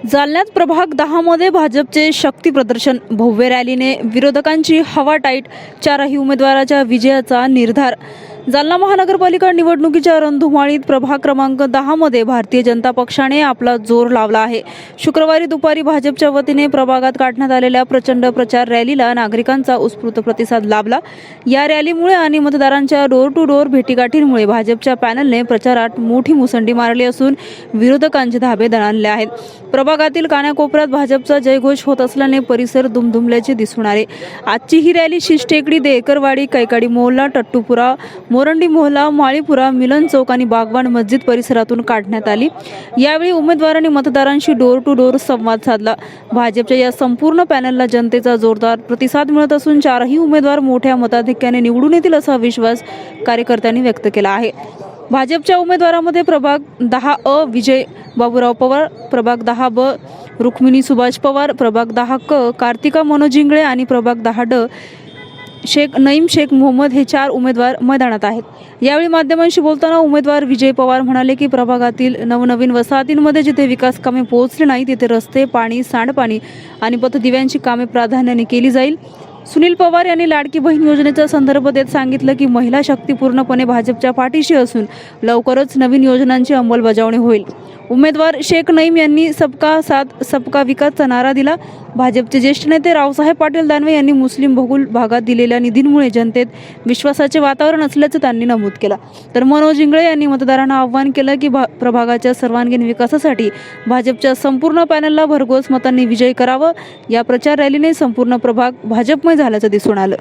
जालन्यात प्रभाग 10 मध्ये भाजपचे शक्ती प्रदर्शन, भव्य रॅलीने विरोधकांची हवा टाईट, चारही उमेदवाराच्या विजयाचा निर्धार। जालना महानगरपालिका निवडणुकीच्या रणधुमाळीत प्रभाग क्रमांक 10 मध्ये भारतीय जनता पक्षाने आपला जोर लावला आहे। शुक्रवारी दुपारी भाजपच्या वतीने प्रभागात काढण्यात आलेल्या प्रचंड प्रचार रॅलीला नागरिकांचा उत्स्फूर्त प्रतिसाद लाभला। या रॅलीमुळे आणि मतदारांच्या डोर टू डोर भेटीगाठींमुळे भाजपच्या पॅनलने प्रचारात मोठी मुसंडी मारली असून विरोधकांचे धाबे दणाणले आहेत। प्रभागातील कानाकोपऱ्यात भाजपचा जयघोष होत असल्याने परिसर दुमदुमल्याचे दिसून आले। आजची ही रॅली शिष्टेकडी, देकरवाडी, कैकाडी मोहल्ला, टट्टूपुरा, मोरंडी मोहल्ला, माळीपुरा, मिलन चौक आणि बागवान मस्जिद परिसरातून काढण्यात आली। यावेळी उमेदवारांनी मतदारांशी डोर टू डोर संवाद साधला। भाजपच्या या संपूर्ण पॅनलला जनतेचा जोरदार प्रतिसाद मिळत असून चारही उमेदवार मोठ्या मताधिक्याने निवडून येतील असा विश्वास कार्यकर्त्यांनी व्यक्त केला आहे। भाजपच्या उमेदवारांमध्ये प्रभाग 10 विजय बाबूराव पवार, प्रभाग 10 रुक्मिणी सुभाष पवार, प्रभाग 10 कार्तिका मनोज इंगळे आणि प्रभाग 10 शेख नईम शेख मोहम्मद हे 4 उमेदवार मैदानात आहेत। यावेळी माध्यमांशी बोलताना उमेदवार विजय पवार म्हणाले की प्रभागातील नवनवीन वसाहतींमध्ये जिथे विकास कामे पोहोचली नाही तिथे रस्ते, पाणी, सांडपाणी आणि पथदिव्यांची कामे प्राधान्याने केली जाईल। सुनील पवार यांनी लाडकी बहीण योजनेचा संदर्भ देत सांगितलं की महिला शक्ती पूर्णपणे भाजपच्या पाठीशी असून लवकरच नवीन योजनांची अंमलबजावणी होईल। उमेदवार शेख नईम यांनी सबका साथ सबका विकासचा नारा दिला। भाजपचे ज्येष्ठ नेते रावसाहेब पाटील दानवे यांनी मुस्लिम बहुल भागात दिलेल्या निधींमुळे जनतेत विश्वासाचे वातावरण असल्याचं त्यांनी नमूद केलं। तर मनोज इंगळे यांनी मतदारांना आवाहन केलं की प्रभागाच्या सर्वांगीण विकासासाठी भाजपच्या संपूर्ण पॅनलला भरघोस मतांनी विजयी करावं। या प्रचार रॅलीने संपूर्ण प्रभाग भाजपमय झाल्याचं दिसून आलं।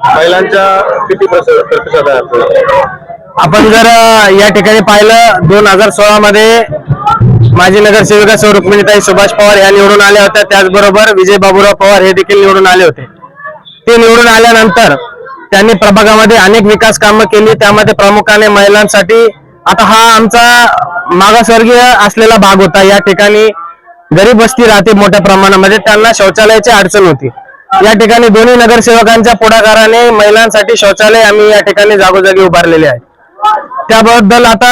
महिलांच्या किती प्रतिसाद आहे? आपण जर या ठिकाणी पाहिलं 2016 मध्ये माजी नगरसेविका सौ रुक्मिणीताई सुभाष पवार या निवडून आल्या होत्या। त्याचबरोबर विजय बाबूराव पवार हे देखील निवडून आले होते। ते निवडून आल्यानंतर त्यांनी प्रभागामध्ये अनेक विकास कामं केली, त्यामध्ये प्रामुख्याने महिलांसाठी। आता हा आमचा मागासवर्गीय असलेला भाग होता। या ठिकाणी गरीब वस्ती राहते मोठ्या प्रमाणामध्ये, त्यांना शौचालयाची अडचण होती। या ठिकाणी दोन्ही नगरसेवकांच्या पुढाकाराने महिलांसाठी शौचालय आम्ही या ठिकाणी जागोजागी उभारलेले आहे। त्याबद्दल आता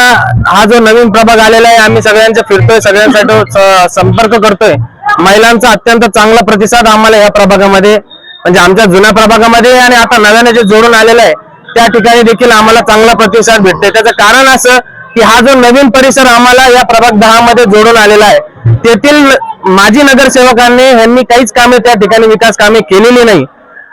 हा जो नवीन प्रभाग आलेला आहे, आम्ही सगळ्यांच्या फिरतोय, सगळ्यांसाठी संपर्क करतोय। महिलांचा अत्यंत चांगला प्रतिसाद आम्हाला या प्रभागामध्ये, म्हणजे आमच्या जुन्या प्रभागामध्ये आणि आता नव्याने जे जोडून आलेलं आहे त्या ठिकाणी देखील आम्हाला चांगला प्रतिसाद भेटतोय। त्याचं कारण असं की हा जो नवीन परिसर आम्हाला या प्रभाग 10 मध्ये जोडून आलेला आहे, तेथील माजी नगरसेवकांनी यांनी काहीच कामे त्या ठिकाणी विकास कामे केलेली नाही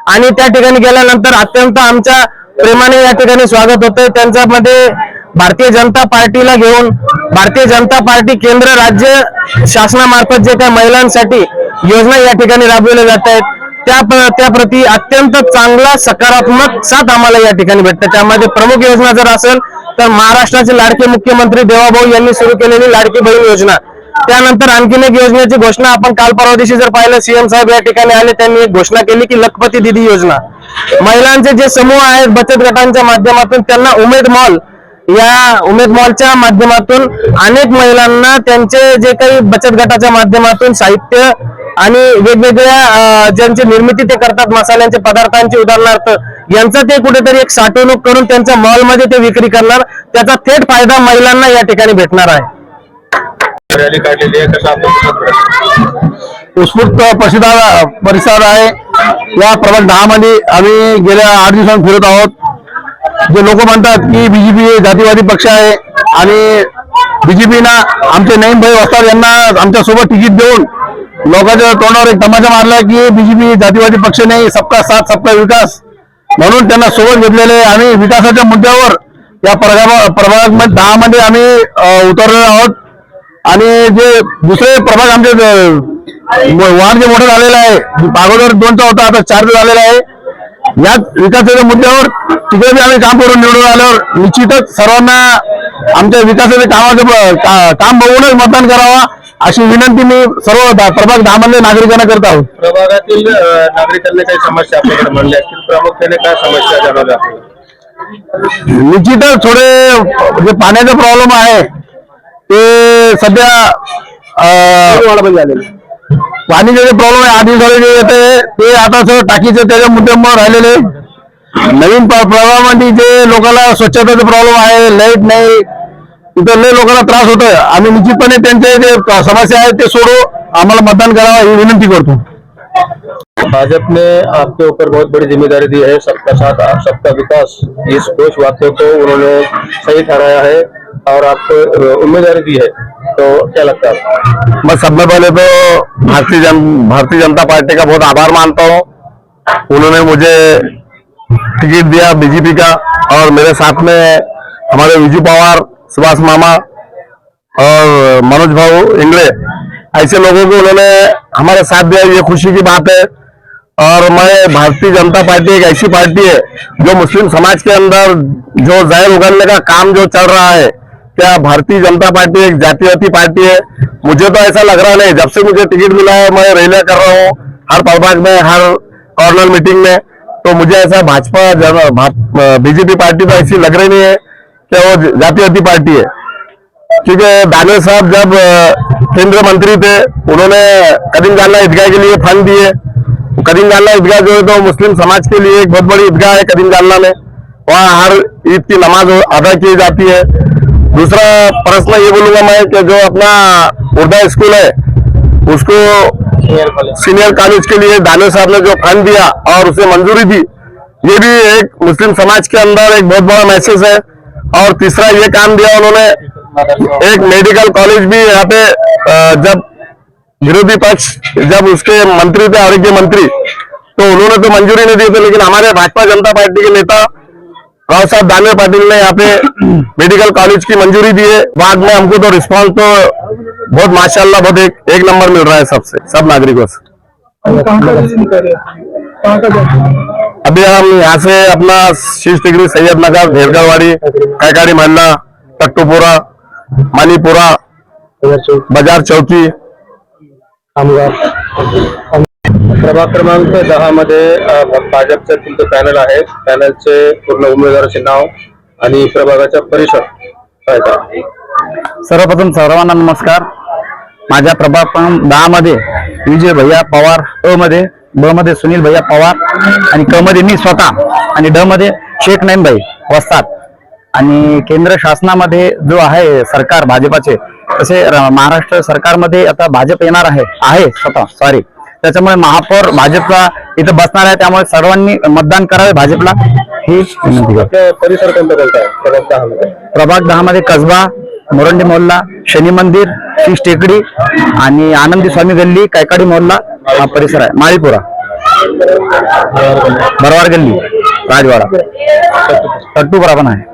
आणि त्या ठिकाणी गेल्यानंतर अत्यंत आमच्या प्रेमाने या ठिकाणी स्वागत होतंय। त्यांच्यामध्ये भारतीय जनता पार्टीला घेऊन भारतीय जनता पार्टी केंद्र राज्य शासनामार्फत जे काही महिलांसाठी योजना या ठिकाणी राबवल्या जात आहेत त्या प्रती अत्यंत चांगला सकारात्मक साथ आम्हाला या ठिकाणी भेटते। त्यामध्ये प्रमुख योजना जर असेल तर महाराष्ट्राचे लाडके मुख्यमंत्री देवाभाऊ यांनी सुरू केलेली लाडकी बहीण योजना, त्यानंतर आणखीन एक योजनेची घोषणा आपण काल परवा दिवशी जर पाहिलं, सीएम साहेब या ठिकाणी आले, त्यांनी एक घोषणा केली की लखपती दीदी योजना। महिलांचे जे समूह आहेत बचत गटांच्या माध्यमातून त्यांना उमेद मॉल, या उमेद मॉलच्या माध्यमातून अनेक महिलांना त्यांचे जे काही बचत गटाच्या माध्यमातून साहित्य आणि वेगवेगळ्या ज्यांची निर्मिती ते करतात मसाल्यांचे पदार्थांची, उदाहरणार्थ यांचा ते कुठेतरी एक साठवणूक करून त्यांच्या मॉलमध्ये ते विक्री करणार, त्याचा थेट फायदा महिलांना या ठिकाणी भेटणार आहे। रॅली काढलेली आहे, कसा उत्स्फूर्त परिसर आहे। या प्रभाग 10 मध्ये आम्ही गेल्या 8 दिवसांत फिरत आहोत। जे लोक म्हणतात की बीजेपी जातीवादी पक्ष आहे आणि बीजेपीना आमचे नईम भाई वस्ताद यांना आमच्या सोबत तिकीट देऊन लोकांच्या तोंडावर एक तमाशा मारला की बीजेपी जातीवादी पक्ष नाही, सबका साथ सबका विकास, म्हणून त्यांना सोबत घेतलेले आम्ही विकासाच्या मुद्द्यावर या प्रभाग 10 मध्ये आम्ही उतरलेलो आहोत। आणि जे दुसरे प्रभाग आमचे वाढ जे मोठं झालेलं आहे, अगोदर 2चा होता, आता 4चा झालेला आहे। या विकासाच्या मुद्द्यावर तिकडे आम्ही काम करून निवडून आल्यावर निश्चितच सर्वांना आमच्या विकासाच्या कामाचं काम बघूनच मतदान करावा अशी विनंती मी सर्व प्रभाग 10 मधल्या नागरिकांना करत आहोत। प्रभागातील नागरिकांनी काही समस्या आपल्याकडे म्हणल्या असतील, प्रामुख्याने काय समस्या जाणवल्या? निश्चितच थोडे जे पाण्याचा प्रॉब्लेम आहे ते सध्या पाणीचे जे प्रॉब्लेम आहे 8 दिवसाचे जे येते ते आता सगळं टाकीचे त्याच्या मुद्द्यामुळे राहिलेले. नवीन प्रभागामध्ये जे लोकांना स्वच्छतेचा प्रॉब्लेम आहे, लाईट नाही, तिथं लय लोकांना त्रास होतोय. आम्ही निश्चितपणे त्यांचे जे समस्या आहेत ते सोडू, आम्हाला मतदान करावं ही विनंती करतो. भाजपा ने आपके ऊपर बहुत बड़ी जिम्मेदारी दी है, सबका साथ सबका विकास, इस घोष वाक्य को उन्होंने सही ठहराया है और आपको उम्मीदवारी दी है, तो क्या लगता है? मैं सबसे पहले तो भारतीय जनता पार्टी का बहुत आभार मानता हूँ. उन्होंने मुझे टिकट दिया बीजेपी का, और मेरे साथ में हमारे विजू पवार, सुभाष मामा और मनोज भाऊ इंगले, ऐसे लोगों को उन्होंने हमारे साथ दिया, ये खुशी की बात है. और मैं भारतीय जनता पार्टी एक ऐसी पार्टी है जो मुस्लिम समाज के अंदर जो जहर उगलने का काम जो चल रहा है, क्या भारतीय जनता पार्टी एक जातीयवादी पार्टी है? मुझे तो ऐसा लग रहा नहीं. जब से मुझे टिकट मिला है मैं रैलियां कर रहा हूँ हर प्रभाग में, हर कॉर्नर मीटिंग में, तो मुझे ऐसा भाजपा बीजेपी पार्टी तो ऐसी लग रही नहीं है कि वो जातीयवादी पार्टी है. क्योंकि दानिश साहब जब केंद्रीय मंत्री थे, उन्होंने कदीम जालना ईदगाह के लिए फंड दिए. कदीम जालना ईदगाह जो है तो मुस्लिम समाज के लिए एक बहुत बड़ी ईदगाह है कदीम जालना में, वहाँ हर ईद की नमाज अदा की जाती है. दूसरा प्रश्न ये बोलूंगा मैं कि जो अपना उर्दा स्कूल है उसको सीनियर कॉलेज के लिए दानिश साहब ने जो फंड दिया और उसे मंजूरी दी, ये भी एक मुस्लिम समाज के अंदर एक बहुत बड़ा मैसेज है. और तीसरा ये काम दिया उन्होंने, एक मेडिकल कॉलेज भी यहाँ पे जब विरोधी पक्ष जब उसके मंत्री थे, आरोग्य मंत्री, तो उन्होंने तो मंजूरी नहीं दी थी, लेकिन हमारे भाजपा जनता पार्टी के नेता राव साहब दानवे पाटिल ने यहाँ पे मेडिकल कॉलेज की मंजूरी दी है. बाद में हमको तो रिस्पॉन्स तो बहुत माशाल्लाह बहुत एक नंबर मिल रहा है सबसे, सब नागरिकों से. अभी हम यहाँ से अपना शीश टिकरी, सैयद नगर, भेड़गढ़वाड़ी, कैकाड़ी मोहल्ला, टट्टूपुरा, मणिपुरा, बाजार चौकी, प्रभाग क्रमांक 10 मध्ये भाजपचं तुमचं पॅनल आहे. पॅनलचे पूर्ण उमेदवाराचे नाव आणि प्रभागाचा परिसर काय का? सर्वप्रथम सर्वांना नमस्कार. माझ्या प्रभाग क्रमांक 10 मध्ये विजय भैया पवार, अ मध्ये, ब मध्ये सुनील भैया पवार आणि क मध्ये मी स्वतः, आणि ड मध्ये शेख नाईम भाई वस्ताद. आणि केंद्र शासनामध्ये जो आहे सरकार भाजपाचे, तसे महाराष्ट्र सरकारमध्ये आता भाजप येणार आहे स्वतः सॉरी, त्याच्यामुळे महापौर भाजपला इथं बसणार आहे. त्यामुळे सर्वांनी मतदान करावे भाजपला ही विनंती करतो. परिसर कोणता कोणता आहे प्रभाग 10 मध्ये? प्रभाग 10 मध्ये कसबा, मोरंडी मोहल्ला, शनी मंदिर, शीश टेकडी आणि आनंदी स्वामी गल्ली, कैकाडी मोहल्ला हा परिसर आहे. माळीपुरा, बरवार गल्ली, राजवाडा, टट्टूपुरा पण आहे.